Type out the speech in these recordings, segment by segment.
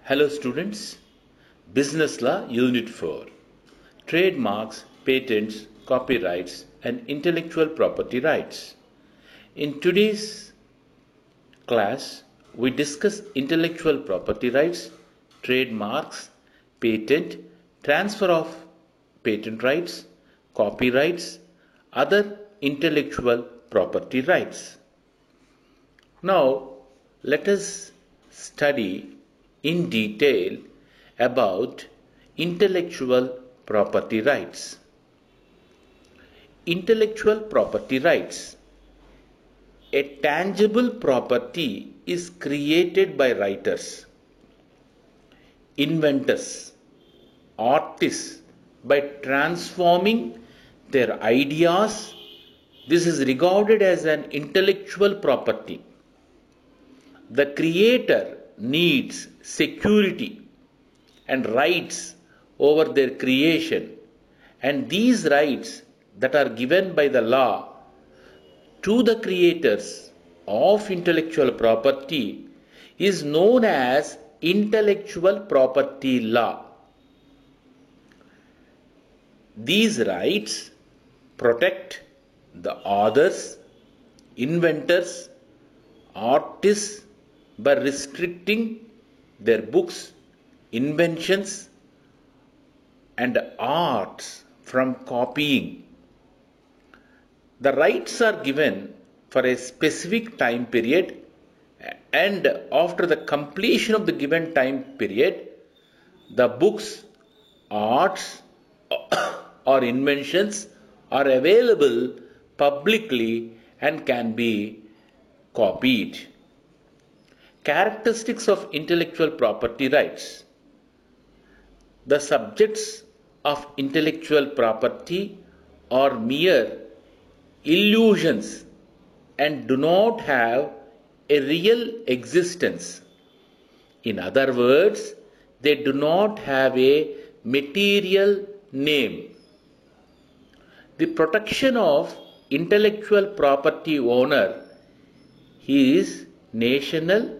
Hello students, Business Law Unit 4, Trademarks, Patents, Copyrights and Intellectual Property Rights. In today's class, we discuss intellectual property rights, trademarks, patent, transfer of patent rights, copyrights, other intellectual property rights. Now, let us study in detail about intellectual property rights. Intellectual property rights. A tangible property is created by writers, inventors, artists by transforming their ideas. This is regarded as an intellectual property. The creator needs security and rights over their creation, and these rights that are given by the law to the creators of intellectual property is known as intellectual property law. These rights protect the authors, inventors, artists by restricting their books, inventions and arts from copying. The rights are given for a specific time period, and after the completion of the given time period, the books, arts or inventions are available publicly and can be copied. Characteristics of intellectual property rights. The subjects of intellectual property are mere illusions and do not have a real existence. In other words, they do not have a material name. The protection of intellectual property owner is national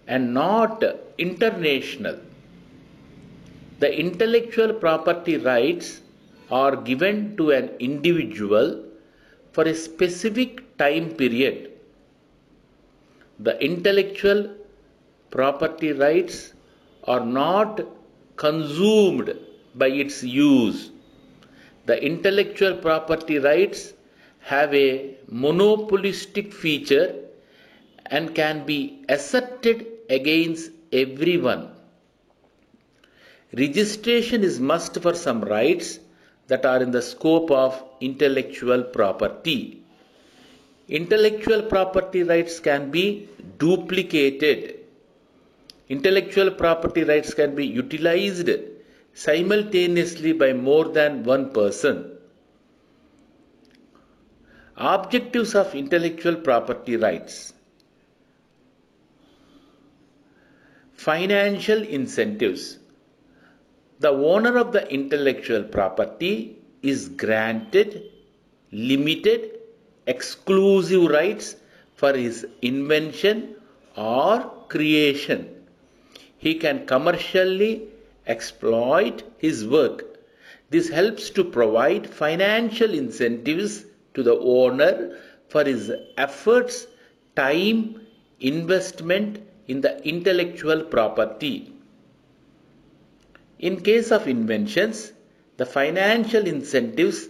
and not international. The intellectual property rights are given to an individual for a specific time period. The intellectual property rights are not consumed by its use. The intellectual property rights have a monopolistic feature and can be asserted against everyone. Registration is must for some rights that are in the scope of intellectual property. Intellectual property rights can be duplicated. Intellectual property rights can be utilized simultaneously by more than one person. Objectives of intellectual property rights. Financial incentives. The owner of the intellectual property is granted limited exclusive rights for his invention or creation. He can commercially exploit his work. This helps to provide financial incentives to the owner for his efforts, time, investment in the intellectual property. In case of inventions, the financial incentives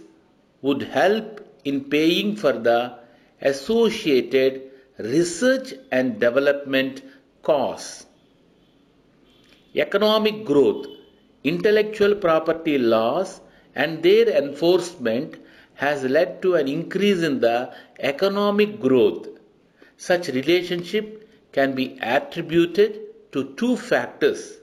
would help in paying for the associated research and development costs. Economic growth. Intellectual property laws and their enforcement has led to an increase in the economic growth. Such relationship can be attributed to two factors.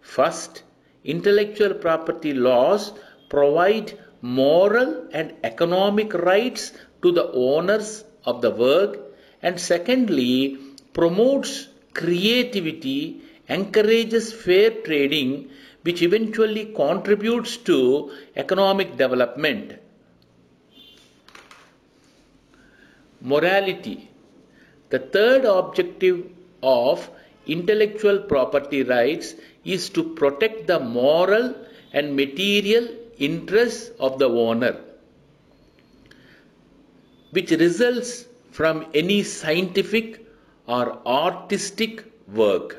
First, intellectual property laws provide moral and economic rights to the owners of the work, and secondly, promotes creativity, encourages fair trading, which eventually contributes to economic development. Morality. The third objective of intellectual property rights is to protect the moral and material interests of the owner, which results from any scientific or artistic work.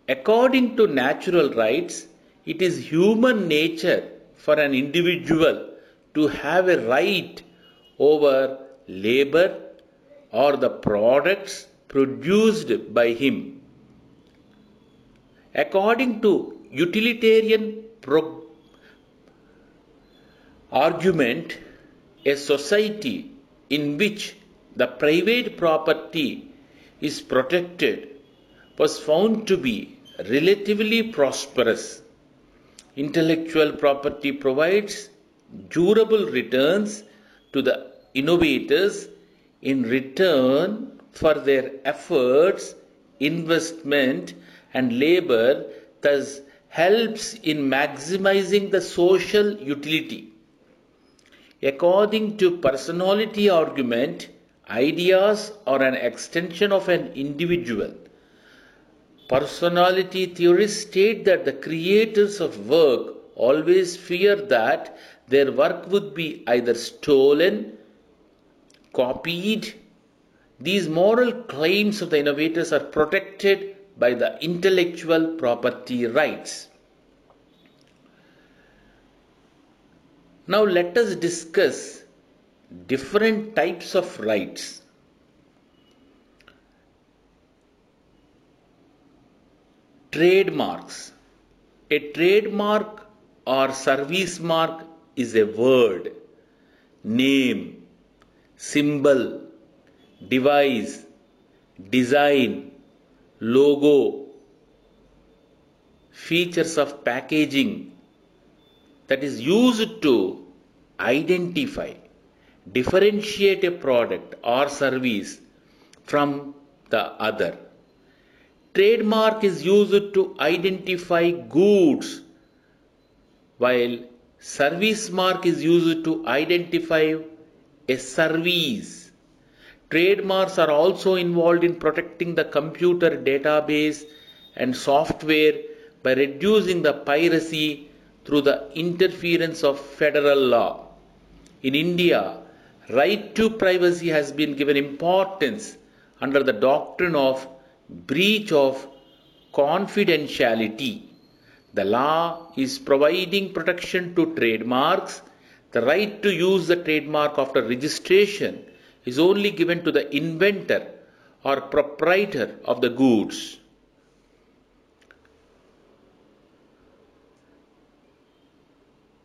According to natural rights, it is human nature for an individual to have a right over labor or the products produced by him. According to utilitarian argument, a society in which the private property is protected was found to be relatively prosperous. Intellectual property provides durable returns to the innovators in return for their efforts, investment, and labor, thus helps in maximizing the social utility. According to personality argument, ideas are an extension of an individual. Personality theorists state that the creators of work always fear that their work would be either stolen, copied. These moral claims of the innovators are protected by the intellectual property rights. Now let us discuss different types of rights. Trademarks. A trademark or service mark is a word, name, symbol, device, design, logo, features of packaging that is used to identify, differentiate a product or service from the other. Trademark is used to identify goods, while service mark is used to identify a service. Trademarks are also involved in protecting the computer database and software by reducing the piracy through the interference of federal law. In India, right to privacy has been given importance under the doctrine of breach of confidentiality. The law is providing protection to trademarks. The right to use the trademark after registration is only given to the inventor or proprietor of the goods.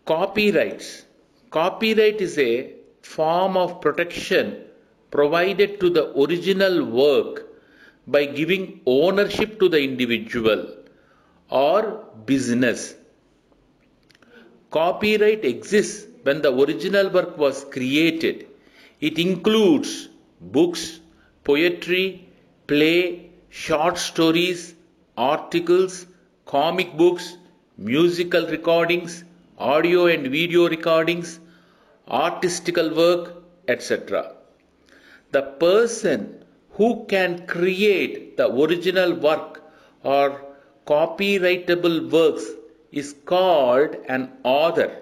Copyrights. Copyright is a form of protection provided to the original work by giving ownership to the individual or business. Copyright exists when the original work was created. It includes books, poetry, play, short stories, articles, comic books, musical recordings, audio and video recordings, artistical work, etc. The person who can create the original work or copyrightable works is called an author.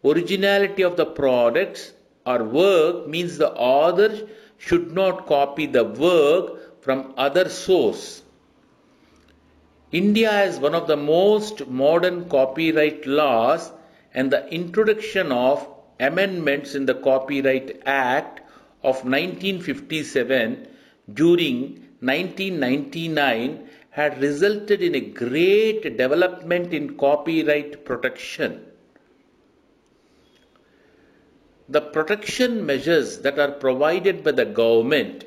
Originality of the products or work means the author should not copy the work from other source. India has one of the most modern copyright laws, and the introduction of amendments in the Copyright Act of 1957 during 1999 had resulted in a great development in copyright protection. The protection measures that are provided by the government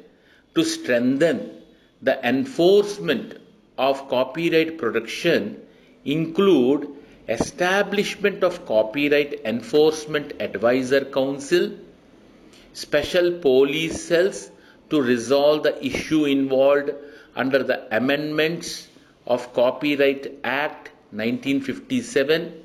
to strengthen the enforcement of copyright protection include establishment of Copyright Enforcement Advisor Council, special police cells to resolve the issue involved under the amendments of Copyright Act 1957.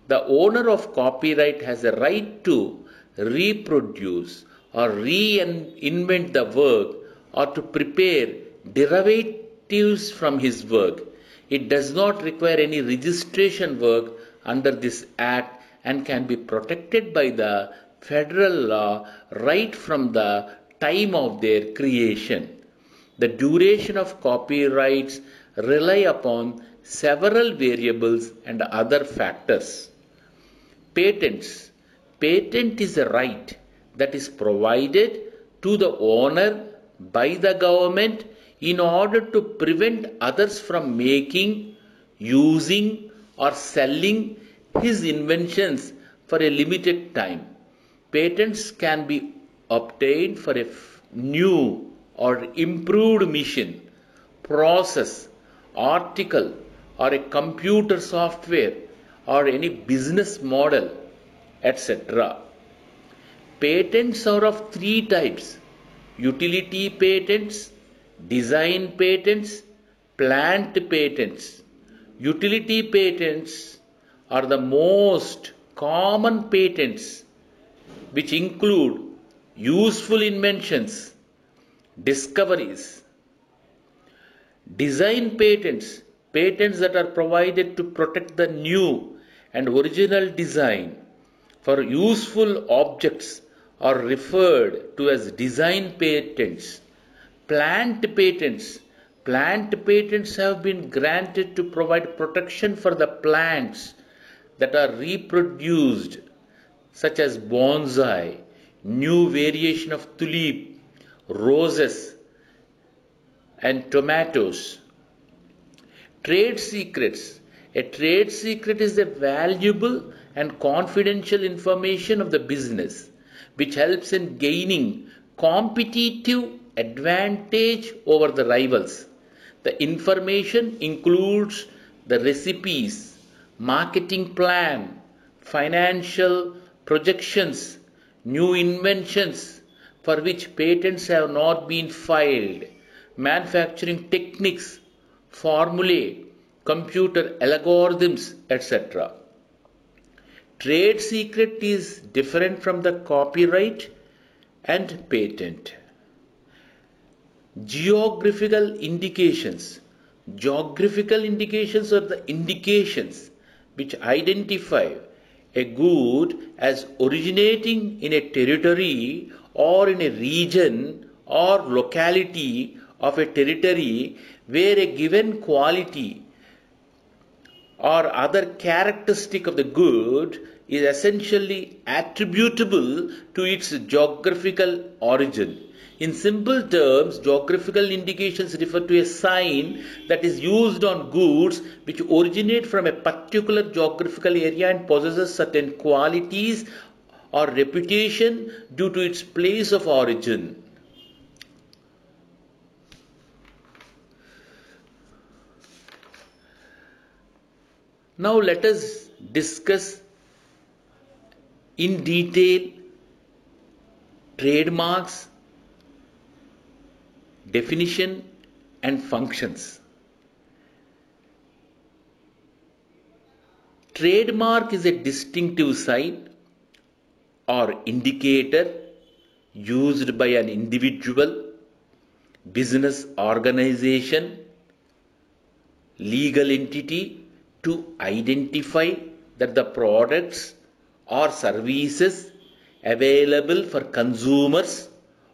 The owner of copyright has a right to reproduce or reinvent the work or to prepare derivatives from his work. It does not require any registration work under this act and can be protected by the federal law right from the time of their creation. The duration of copyrights rely upon several variables and other factors. Patents. Patent is a right that is provided to the owner by the government in order to prevent others from making, using, or selling his inventions for a limited time. Patents can be obtained for a new or improved machine, process, article, or a computer software, or any business model, etc. Patents are of three types: utility patents, design patents, plant patents. Utility patents are the most common patents, which include useful inventions, discoveries. Design patents, patents that are provided to protect the new and original design for useful objects are referred to as design patents. Plant patents. Plant patents have been granted to provide protection for the plants that are reproduced, such as bonsai, new variation of tulip, roses, and tomatoes. Trade secrets. A trade secret is a valuable and confidential information of the business which helps in gaining competitive advantage over the rivals. The information includes the recipes, marketing plan, financial projections, new inventions for which patents have not been filed, manufacturing techniques, formulae, computer algorithms, etc. Trade secret is different from the copyright and patent. Geographical indications. Geographical indications are the indications which identify a good as originating in a territory or in a region or locality of a territory where a given quality or other characteristic of the good is essentially attributable to its geographical origin. In simple terms, geographical indications refer to a sign that is used on goods which originate from a particular geographical area and possesses certain qualities or reputation due to its place of origin. Now let us discuss in detail trademarks, definition and functions. Trademark is a distinctive sign or indicator used by an individual, business organization, legal entity to identify that the products or services available for consumers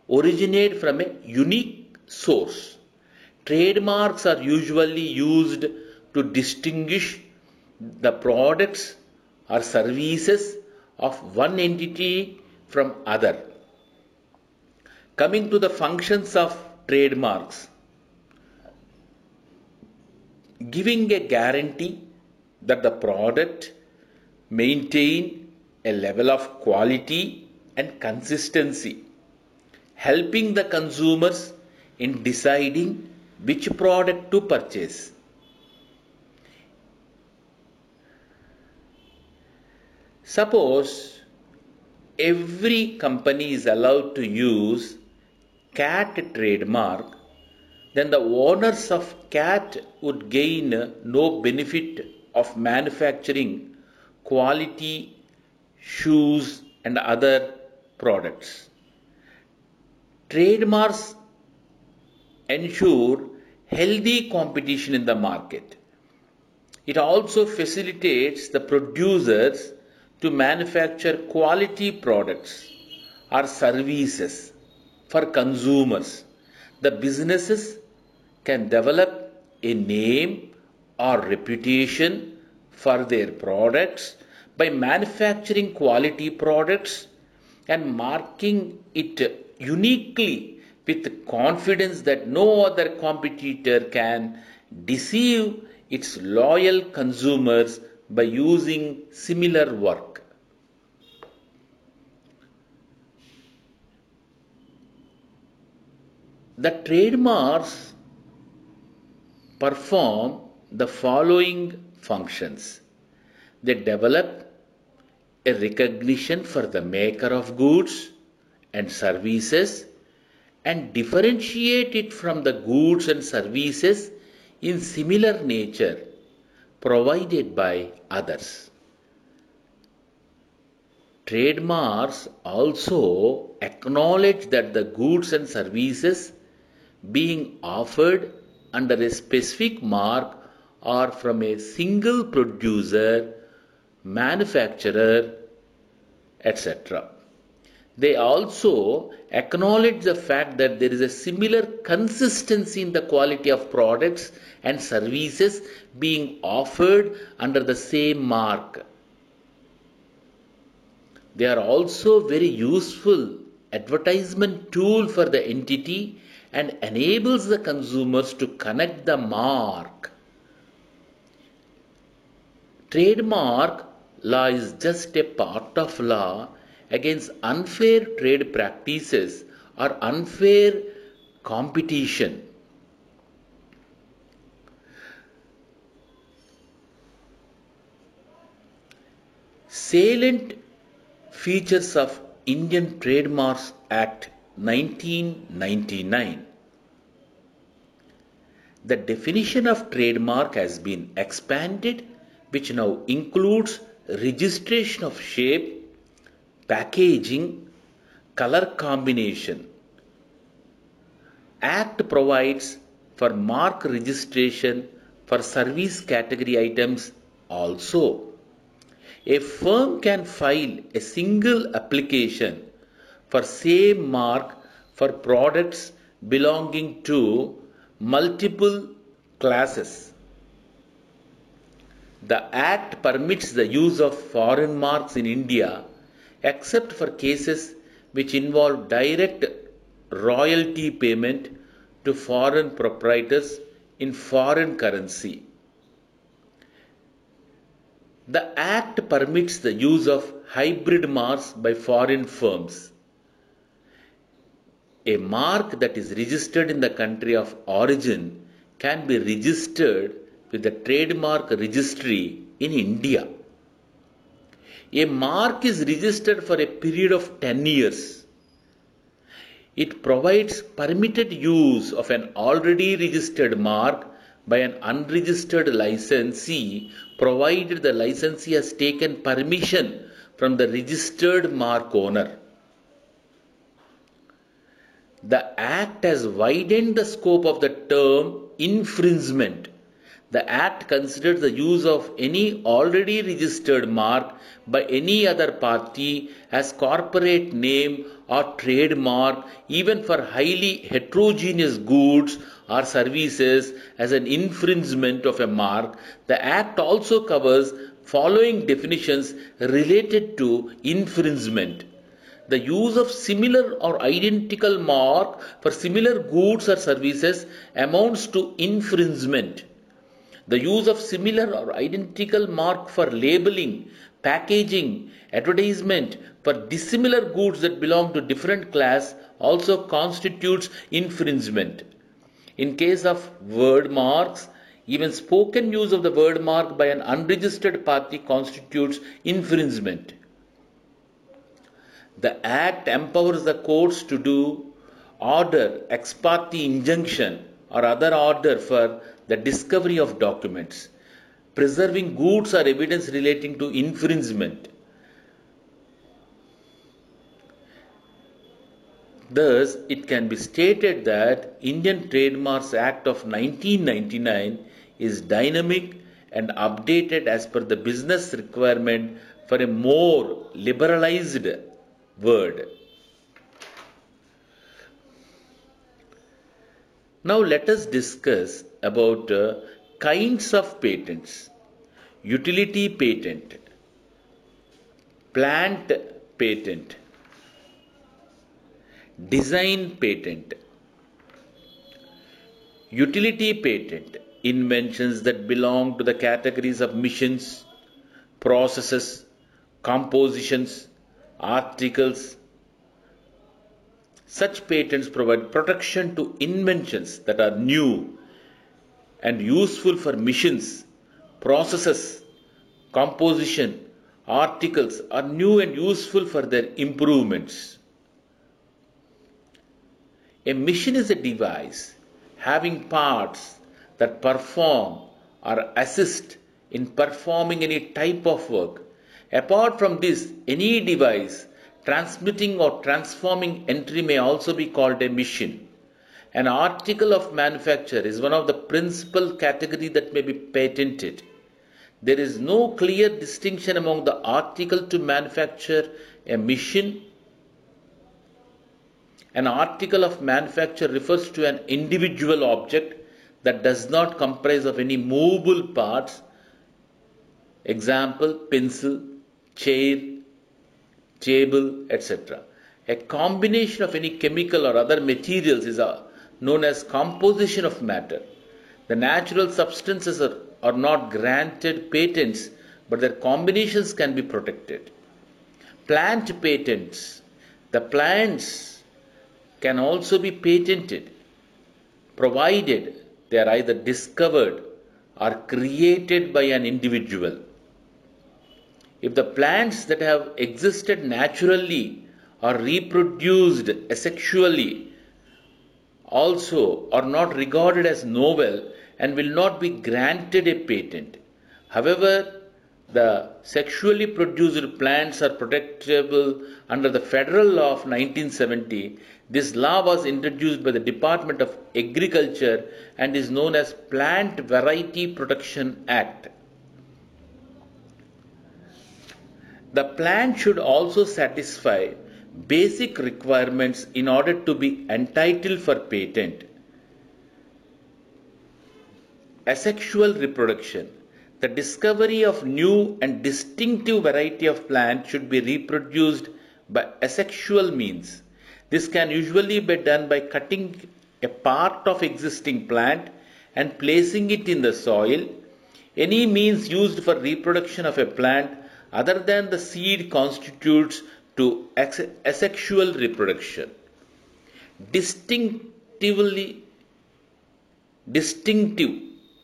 originate from a unique source. Trademarks are usually used to distinguish the products or services of one entity from other. Coming to the functions of trademarks. Giving a guarantee that the product maintain a level of quality and consistency, helping the consumers in deciding which product to purchase. Suppose every company is allowed to use cat trademark, then the owners of cat would gain no benefit of manufacturing quality shoes and other products. Trademarks ensure healthy competition in the market. It also facilitates the producers to manufacture quality products or services for consumers. The businesses can develop a name or reputation for their products by manufacturing quality products and marking it uniquely with confidence that no other competitor can deceive its loyal consumers by using similar work. The trademarks perform the following functions. They develop a recognition for the maker of goods and services and differentiate it from the goods and services in similar nature provided by others. Trademarks also acknowledge that the goods and services being offered under a specific mark are from a single producer, manufacturer, etc. They also acknowledge the fact that there is a similar consistency in the quality of products and services being offered under the same mark. They are also very useful advertisement tool for the entity and enables the consumers to connect the mark. Trademark law is just a part of law against unfair trade practices or unfair competition. Salient features of Indian Trademarks Act 1999. The definition of trademark has been expanded, which now includes registration of shape, packaging, color combination. Act provides for mark registration for service category items also. A firm can file a single application for same mark for products belonging to multiple classes. The Act permits the use of foreign marks in India except for cases which involve direct royalty payment to foreign proprietors in foreign currency. The Act permits the use of hybrid marks by foreign firms. A mark that is registered in the country of origin can be registered with the trademark registry in India. A mark is registered for a period of 10 years. It provides permitted use of an already registered mark by an unregistered licensee provided the licensee has taken permission from the registered mark owner. The Act has widened the scope of the term infringement. The Act considers the use of any already registered mark by any other party as corporate name or trademark, even for highly heterogeneous goods or services, as an infringement of a mark. The Act also covers following definitions related to infringement. The use of similar or identical mark for similar goods or services amounts to infringement. The use of similar or identical mark for labeling, packaging, advertisement for dissimilar goods that belong to different class also constitutes infringement. In case of word marks, even spoken use of the word mark by an unregistered party constitutes infringement. The Act empowers the courts to do order ex parte injunction or other order for the discovery of documents, preserving goods or evidence relating to infringement. Thus, it can be stated that Indian Trademarks Act of 1999 is dynamic and updated as per the business requirement for a more liberalized world. Now let us discuss about kinds of patents. Utility patent, plant patent, design patent. Utility patent, inventions that belong to the categories of machines, processes, compositions, articles. Such patents provide protection to inventions that are new and useful for machines, processes, composition, articles are new and useful for their improvements. A machine is a device having parts that perform or assist in performing any type of work. Apart from this, any device transmitting or transforming entry may also be called a machine. An article of manufacture is one of the principal category that may be patented. There is no clear distinction among the article to manufacture a machine. An article of manufacture refers to an individual object that does not comprise of any movable parts. Example, pencil, chair, table, etc. A combination of any chemical or other materials is known as composition of matter. The natural substances are not granted patents, but their combinations can be protected. Plant patents. The plants can also be patented, provided they are either discovered or created by an individual. If the plants that have existed naturally or reproduced asexually also are not regarded as novel and will not be granted a patent. However, the sexually produced plants are protectable under the Federal Law of 1970. This law was introduced by the Department of Agriculture and is known as Plant Variety Protection Act. The plant should also satisfy basic requirements in order to be entitled for patent. Asexual reproduction. The discovery of new and distinctive variety of plant should be reproduced by asexual means. This can usually be done by cutting a part of existing plant and placing it in the soil. Any means used for reproduction of a plant other than the seed constitutes to asexual reproduction. Distinctive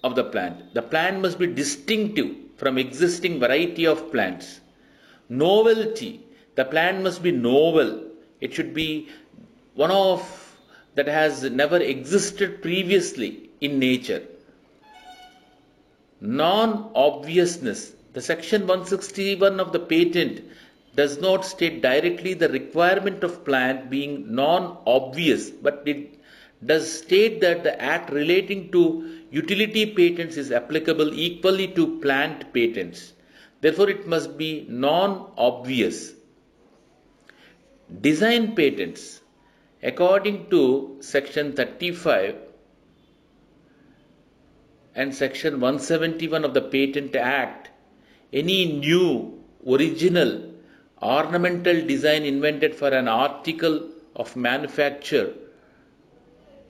of the plant. The plant must be distinctive from existing variety of plants. Novelty. The plant must be novel. It should be one of that has never existed previously in nature. Non-obviousness. The section 161 of the patent does not state directly the requirement of plant being non-obvious, but it does state that the act relating to utility patents is applicable equally to plant patents. Therefore, it must be non-obvious. Design patents. According to section 35 and section 171 of the Patent Act, any new, original, ornamental design invented for an article of manufacture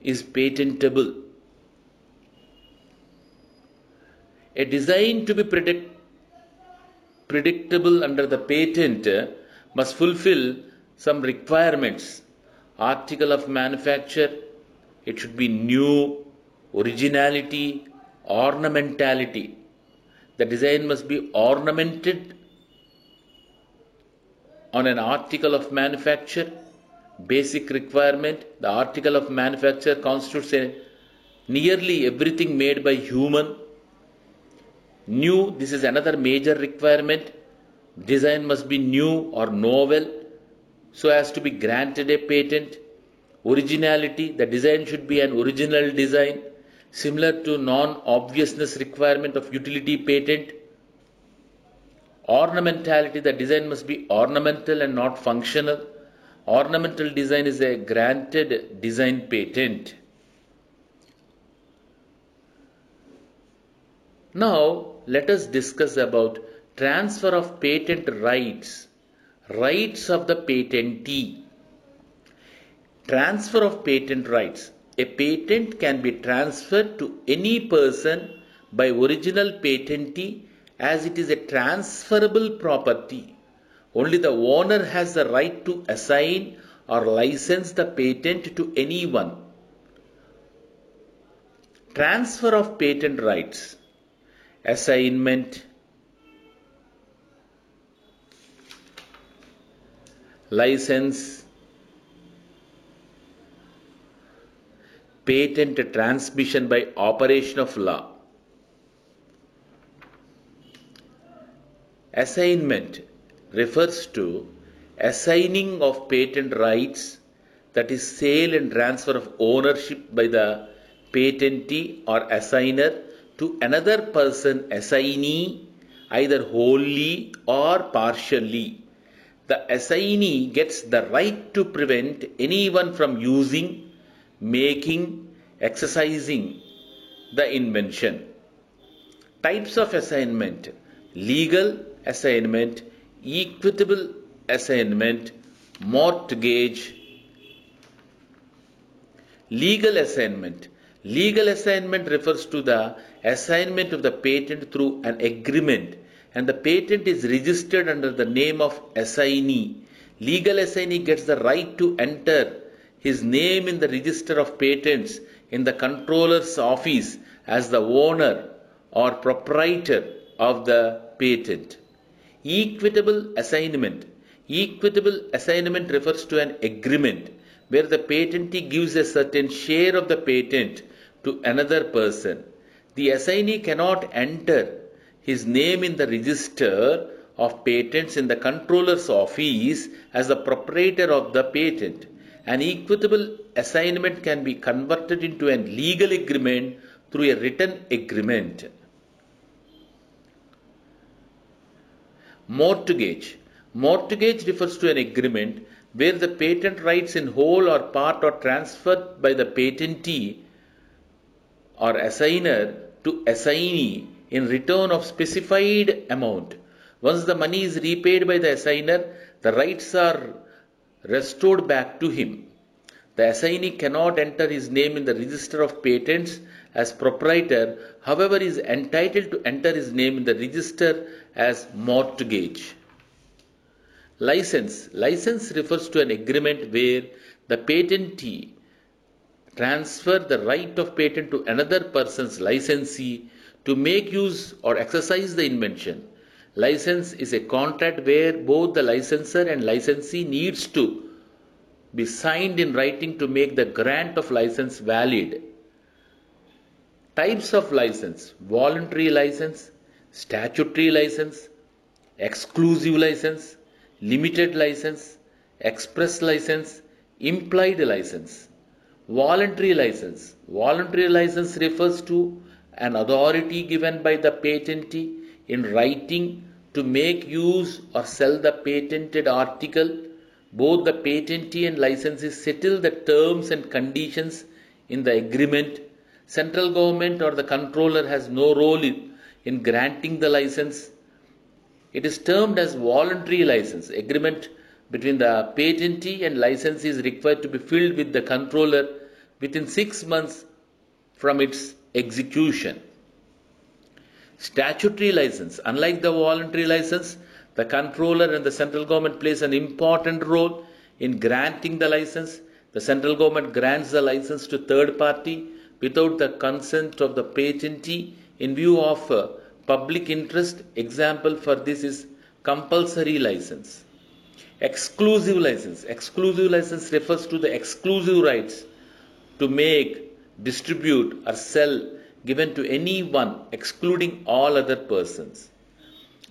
is patentable. A design to be predictable under the patent must fulfill some requirements. Article of manufacture, it should be new, originality, ornamentality. The design must be ornamented on an article of manufacture. Basic requirement, the article of manufacture constitutes nearly everything made by human. New, this is another major requirement. Design must be new or novel so as to be granted a patent. Originality, the design should be an original design, similar to non-obviousness requirement of utility patent. Ornamentality, the design must be ornamental and not functional. Ornamental design is a granted design patent. Now, let us discuss about transfer of patent rights, rights of the patentee. Transfer of patent rights. A patent can be transferred to any person by original patentee as it is a transferable property. Only the owner has the right to assign or license the patent to anyone. Transfer of patent rights. Assignment, license, patent transmission by operation of law. Assignment refers to assigning of patent rights, that is sale and transfer of ownership by the patentee or assigner to another person assignee, either wholly or partially. The assignee gets the right to prevent anyone from using, making, exercising the invention. Types of assignment: legal assignment, equitable assignment, mortgage. Legal assignment. Legal assignment refers to the assignment of the patent through an agreement, and the patent is registered under the name of assignee. Legal assignee gets the right to enter his name in the register of patents in the controller's office as the owner or proprietor of the patent. Equitable assignment. Equitable assignment refers to an agreement where the patentee gives a certain share of the patent to another person. The assignee cannot enter his name in the register of patents in the controller's office as the proprietor of the patent. An equitable assignment can be converted into a legal agreement through a written agreement. Mortgage. Mortgage refers to an agreement where the patent rights in whole or part are transferred by the patentee or assigner to assignee in return of specified amount. Once the money is repaid by the assigner, the rights are restored back to him. The assignee cannot enter his name in the register of patents as proprietor, however, is entitled to enter his name in the register as mortgage. License. License refers to an agreement where the patentee transfers the right of patent to another person's licensee to make use or exercise the invention. License is a contract where both the licensor and licensee needs to be signed in writing to make the grant of license valid. Types of license: voluntary license, statutory license, exclusive license, limited license, express license, implied license. Voluntary license. Voluntary license refers to an authority given by the patentee in writing to make use or sell the patented article. Both the patentee and licensee settle the terms and conditions in the agreement. Central government or the controller has no role in granting the license. It is termed as voluntary license. Agreement between the patentee and licensee is required to be filled with the controller within 6 months from its execution. Statutory license. Unlike the voluntary license, the controller and the central government plays an important role in granting the license. The central government grants the license to third party without the consent of the patentee in view of public interest. Example for this is compulsory license. Exclusive license. Exclusive license refers to the exclusive rights to make, distribute or sell given to anyone excluding all other persons.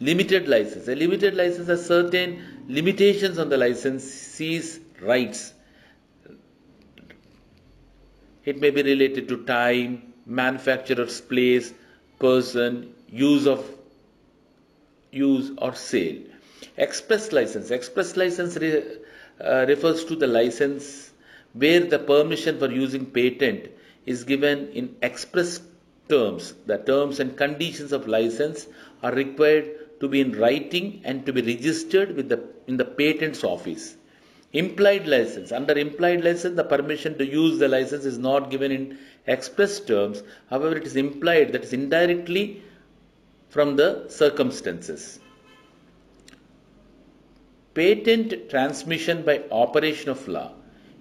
Limited license. A limited license has certain limitations on the licensee's rights It may be related to time, manufacturer's place, person, use or sale. Express license. Express license refers to the license where the permission for using patent is given in express terms. The terms and conditions of license are required to be in writing and to be registered in the patents office. Implied license. Under implied license, the permission to use the license is not given in express terms. However, it is implied, that is indirectly, from the circumstances. Patent transmission by operation of law.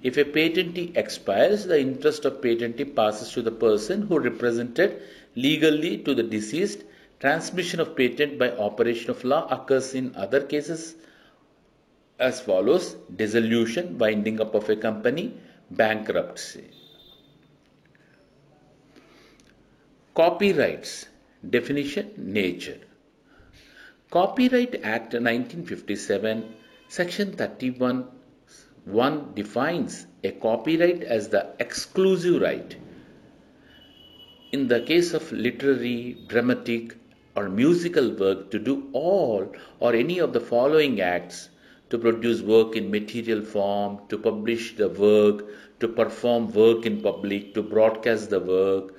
If a patentee expires, the interest of patentee passes to the person who represented legally to the deceased. Transmission of patent by operation of law occurs in other cases as follows: dissolution, winding up of a company, bankruptcy. Copyrights. Definition, nature. Copyright Act 1957, Section 31(1) defines a copyright as the exclusive right in the case of literary, dramatic, or musical work to do all or any of the following acts: to produce work in material form, to publish the work, to perform work in public, to broadcast the work,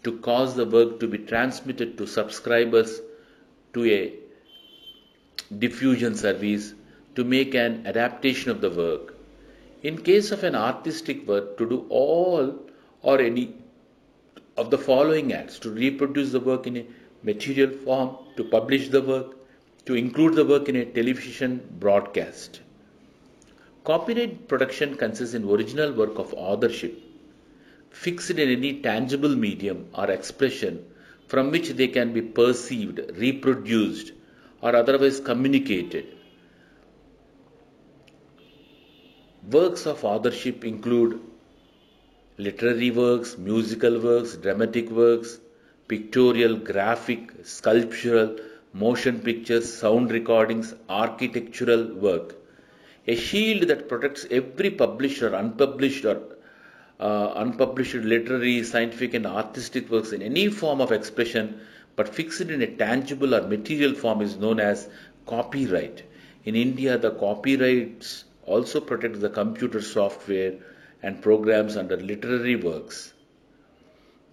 to cause the work to be transmitted to subscribers to a diffusion service, to make an adaptation of the work. In case of an artistic work, to do all or any of the following acts: to reproduce the work in a material form, to publish the work, to include the work in a television broadcast. Copyright protection consists in original work of authorship, fixed in any tangible medium or expression from which they can be perceived, reproduced, or otherwise communicated. Works of authorship include literary works, musical works, dramatic works, pictorial, graphic, sculptural, motion pictures, sound recordings, architectural work. A shield that protects every published or unpublished literary, scientific, and artistic works in any form of expression but fixed in a tangible or material form is known as copyright. In India, the copyrights also protect the computer software and programs under literary works.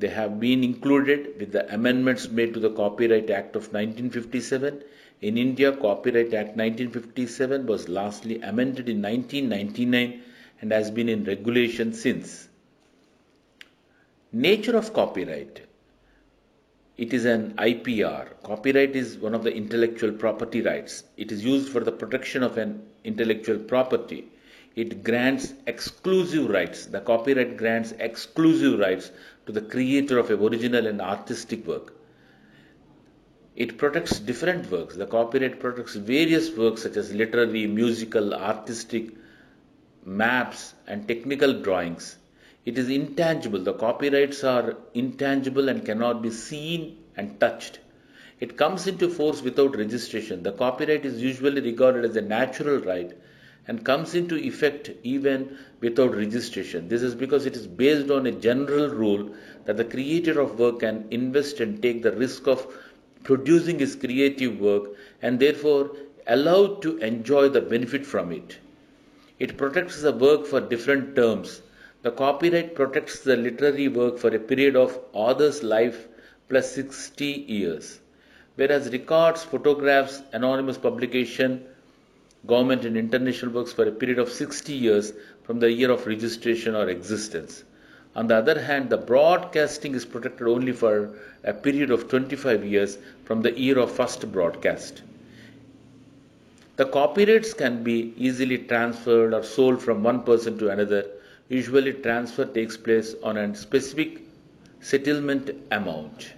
They have been included with the amendments made to the Copyright Act of 1957. In India, Copyright Act 1957 was lastly amended in 1999 and has been in regulation since. Nature of copyright. It is an IPR. Copyright is one of the intellectual property rights. It is used for the protection of an intellectual property. It grants exclusive rights. The copyright grants exclusive rights to the creator of an original and artistic work. It protects different works. The copyright protects various works such as literary, musical, artistic, maps, and technical drawings. It is intangible. The copyrights are intangible and cannot be seen and touched. It comes into force without registration. The copyright is usually regarded as a natural right and comes into effect even without registration. This is because it is based on a general rule that the creator of work can invest and take the risk of producing his creative work and therefore allowed to enjoy the benefit from it. It protects the work for different terms. The copyright protects the literary work for a period of author's life plus 60 years, whereas records, photographs, anonymous publication, government and international works for a period of 60 years from the year of registration or existence. On the other hand, the broadcasting is protected only for a period of 25 years from the year of first broadcast. The copyrights can be easily transferred or sold from one person to another. Usually transfer takes place on a specific settlement amount.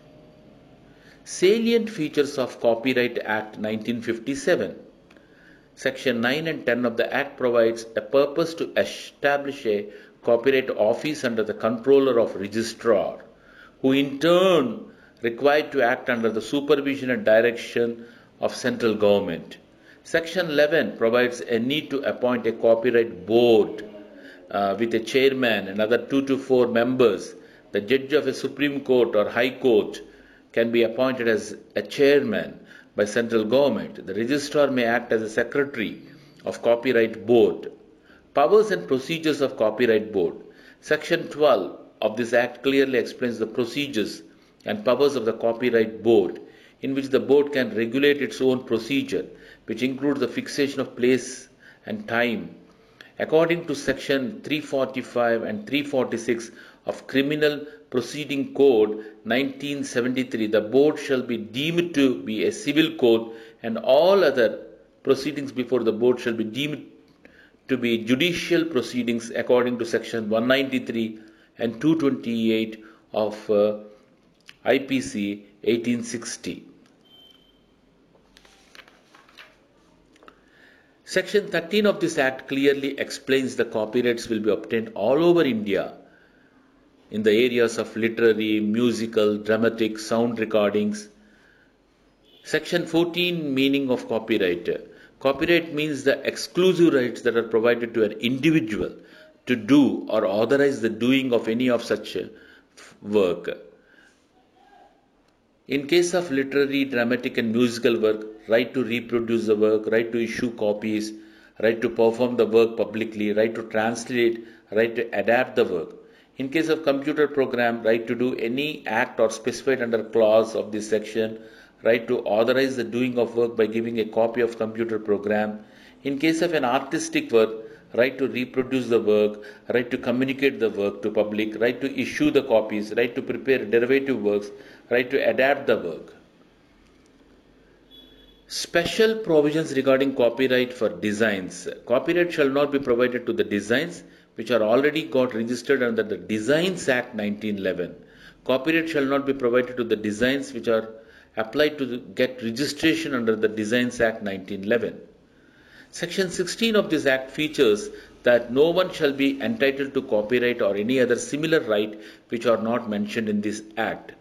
Salient features of Copyright Act 1957. Section 9 and 10 of the Act provides a purpose to establish a copyright office under the controller of registrar, who in turn required to act under the supervision and direction of central government. Section 11 provides a need to appoint a copyright board with a chairman and other 2 to 4 members. The judge of a Supreme Court or High Court can be appointed as a chairman by central government. The registrar may act as a secretary of Copyright Board. Powers and procedures of Copyright Board. Section 12 of this Act clearly explains the procedures and powers of the Copyright Board, in which the board can regulate its own procedure, which includes the fixation of place and time. According to Section 345 and 346 of Criminal Proceeding Code 1973, the board shall be deemed to be a civil court, and all other proceedings before the board shall be deemed to be judicial proceedings according to Section 193 and 228 of IPC 1860. Section 13 of this Act clearly explains the copyrights will be obtained all over India in the areas of literary, musical, dramatic, sound recordings. Section 14 meaning of copyright. Copyright means the exclusive rights that are provided to an individual to do or authorize the doing of any of such work. In case of literary, dramatic and musical work, right to reproduce the work, right to issue copies, right to perform the work publicly, right to translate, right to adapt the work. In case of computer program, right to do any act or specified under clause of this section, right to authorize the doing of work by giving a copy of computer program. In case of an artistic work, right to reproduce the work, right to communicate the work to public, right to issue the copies, right to prepare derivative works, right to adapt the work. Special provisions regarding copyright for designs. Copyright shall not be provided to the designs which are already got registered under the Designs Act 1911. Copyright shall not be provided to the designs which are applied to get registration under the Designs Act 1911. Section 16 of this Act features that no one shall be entitled to copyright or any other similar right which are not mentioned in this Act.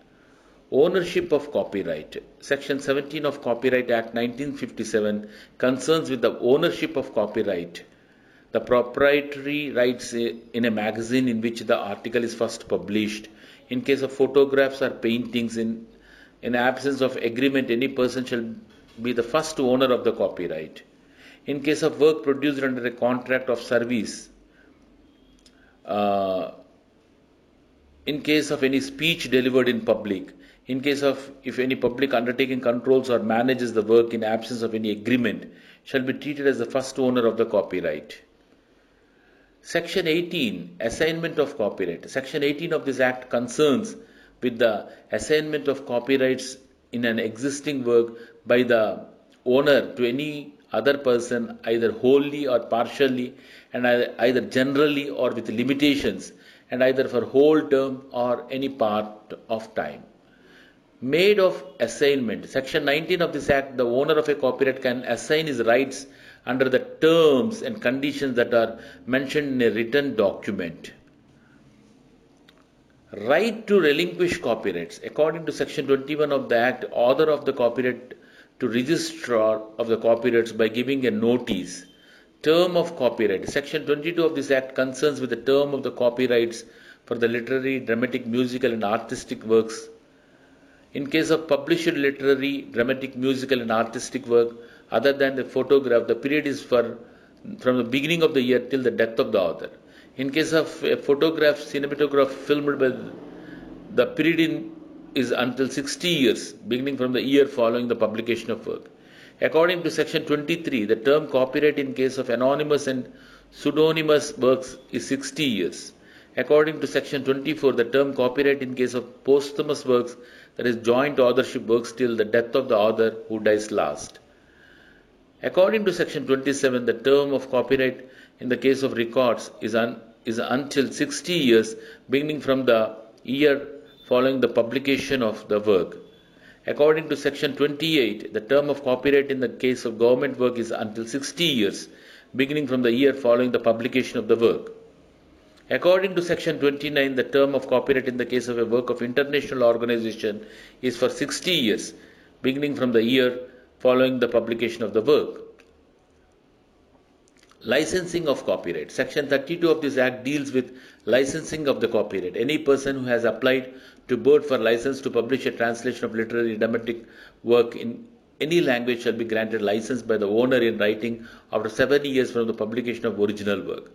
Ownership of copyright. Section 17 of Copyright Act 1957 concerns with the ownership of copyright. The proprietary rights in a magazine in which the article is first published. In case of photographs or paintings, in absence of agreement, any person shall be the first owner of the copyright. In case of work produced under a contract of service, in case of any speech delivered in public, in case of if any public undertaking controls or manages the work in absence of any agreement, shall be treated as the first owner of the copyright. Section 18, Assignment of Copyright. Section 18 of this Act concerns with the assignment of copyrights in an existing work by the owner to any other person, either wholly or partially, and either generally or with limitations, and either for whole term or any part of time. Made of assignment. Section 19 of this Act, the owner of a copyright can assign his rights under the terms and conditions that are mentioned in a written document. Right to relinquish copyrights. According to Section 21 of the Act, author of the copyright to registrar of the copyrights by giving a notice. Term of copyright. Section 22 of this Act concerns with the term of the copyrights for the literary, dramatic, musical and artistic works. In case of published literary, dramatic, musical and artistic work other than the photograph, the period is from the beginning of the year till the death of the author. In case of a photograph, cinematograph filmed by the period is until 60 years, beginning from the year following the publication of work. According to Section 23, the term copyright in case of anonymous and pseudonymous works is 60 years. According to Section 24, the term copyright in case of posthumous works, that is joint authorship works till the death of the author who dies last. According to Section 27, the term of copyright in the case of records is until 60 years, beginning from the year following the publication of the work. According to Section 28, the term of copyright in the case of government work is until 60 years, beginning from the year following the publication of the work. According to Section 29, the term of copyright in the case of a work of international organization is for 60 years, beginning from the year following the publication of the work. Licensing of copyright. Section 32 of this Act deals with licensing of the copyright. Any person who has applied to board for license to publish a translation of literary dramatic work in any language shall be granted license by the owner in writing after 7 years from the publication of original work.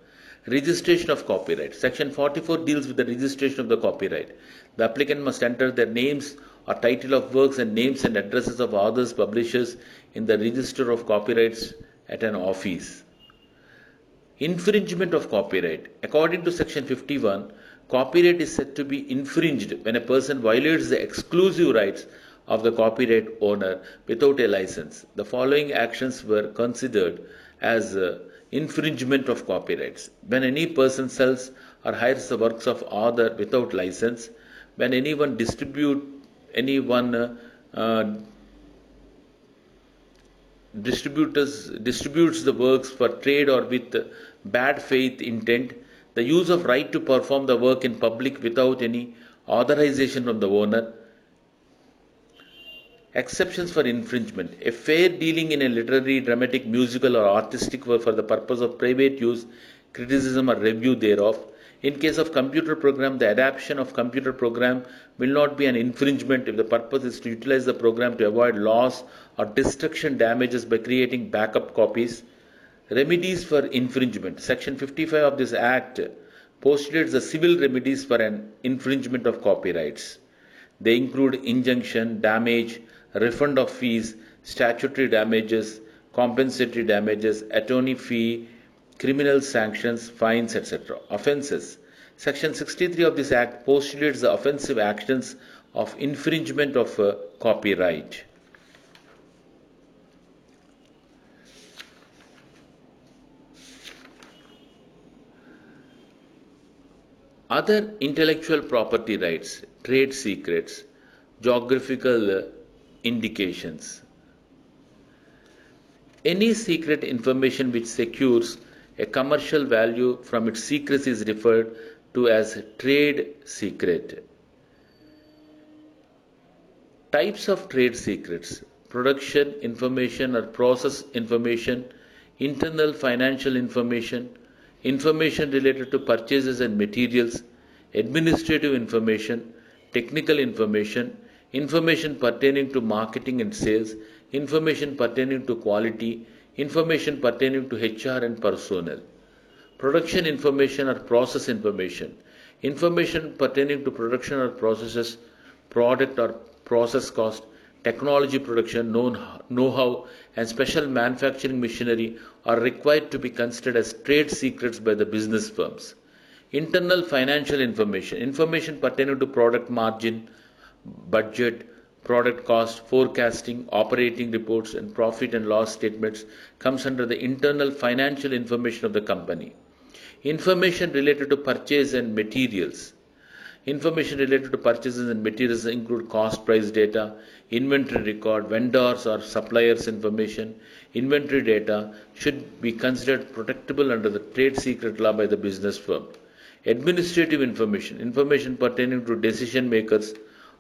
Registration of copyright. Section 44 deals with the registration of the copyright. The applicant must enter their names or title of works and names and addresses of authors, publishers in the register of copyrights at an office. Infringement of copyright. According to section 51, copyright is said to be infringed when a person violates the exclusive rights of the copyright owner without a license. The following actions were considered as infringement of copyrights: when any person sells or hires the works of author without license, when anyone distributes the works for trade or with bad faith intent, the use of right to perform the work in public without any authorization from the owner. Exceptions for infringement. A fair dealing in a literary, dramatic, musical or artistic work for the purpose of private use, criticism or review thereof. In case of computer program, the adaptation of computer program will not be an infringement if the purpose is to utilize the program to avoid loss or destruction damages by creating backup copies. Remedies for infringement. Section 55 of this Act postulates the civil remedies for an infringement of copyrights. They include injunction, damage, refund of fees, statutory damages, compensatory damages, attorney fee, criminal sanctions, fines, etc. Offences. Section 63 of this Act postulates the offensive actions of infringement of copyright. Other intellectual property rights, trade secrets, geographical indications. Any secret information which secures a commercial value from its secrecy is referred to as trade secret. Types of trade secrets: production information or process information, internal financial information, information related to purchases and materials, administrative information, technical information, information pertaining to marketing and sales, information pertaining to quality, information pertaining to HR and personnel. Production information or process information, information pertaining to production or processes, product or process cost, technology production, know-how, and special manufacturing machinery are required to be considered as trade secrets by the business firms. Internal financial information, information pertaining to product margin, budget, product cost, forecasting, operating reports, and profit and loss statements comes under the internal financial information of the company. Information related to purchase and materials. Information related to purchases and materials include cost price data, inventory record, vendors or suppliers information. Inventory data should be considered protectable under the trade secret law by the business firm. Administrative information, information pertaining to decision makers,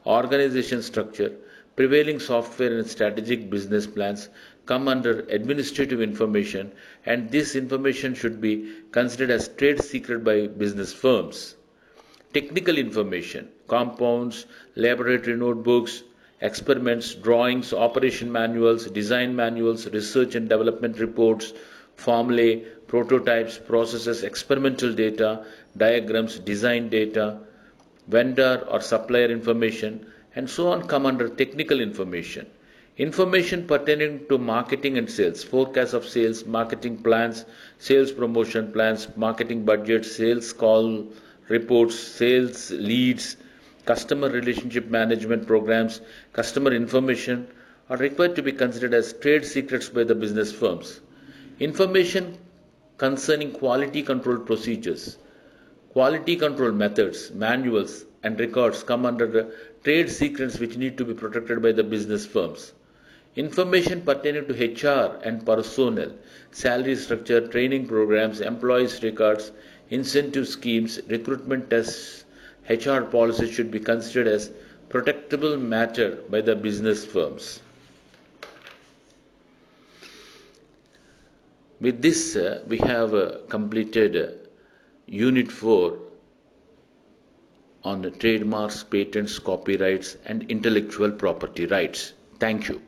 organization structure, prevailing software and strategic business plans come under administrative information, and this information should be considered as trade secret by business firms. Technical information, compounds, laboratory notebooks, experiments, drawings, operation manuals, design manuals, research and development reports, formulae, prototypes, processes, experimental data, diagrams, design data, vendor or supplier information, and so on come under technical information. Information pertaining to marketing and sales, forecast of sales, marketing plans, sales promotion plans, marketing budgets, sales call reports, sales leads, customer relationship management programs, customer information are required to be considered as trade secrets by the business firms. Information concerning quality control procedures, quality control methods, manuals, and records come under the trade secrets which need to be protected by the business firms. Information pertaining to HR and personnel, salary structure, training programs, employees' records, incentive schemes, recruitment tests, HR policies should be considered as protectable matter by the business firms. With this, we have completed Unit 4 on the trademarks, patents, copyrights, and intellectual property rights. Thank you.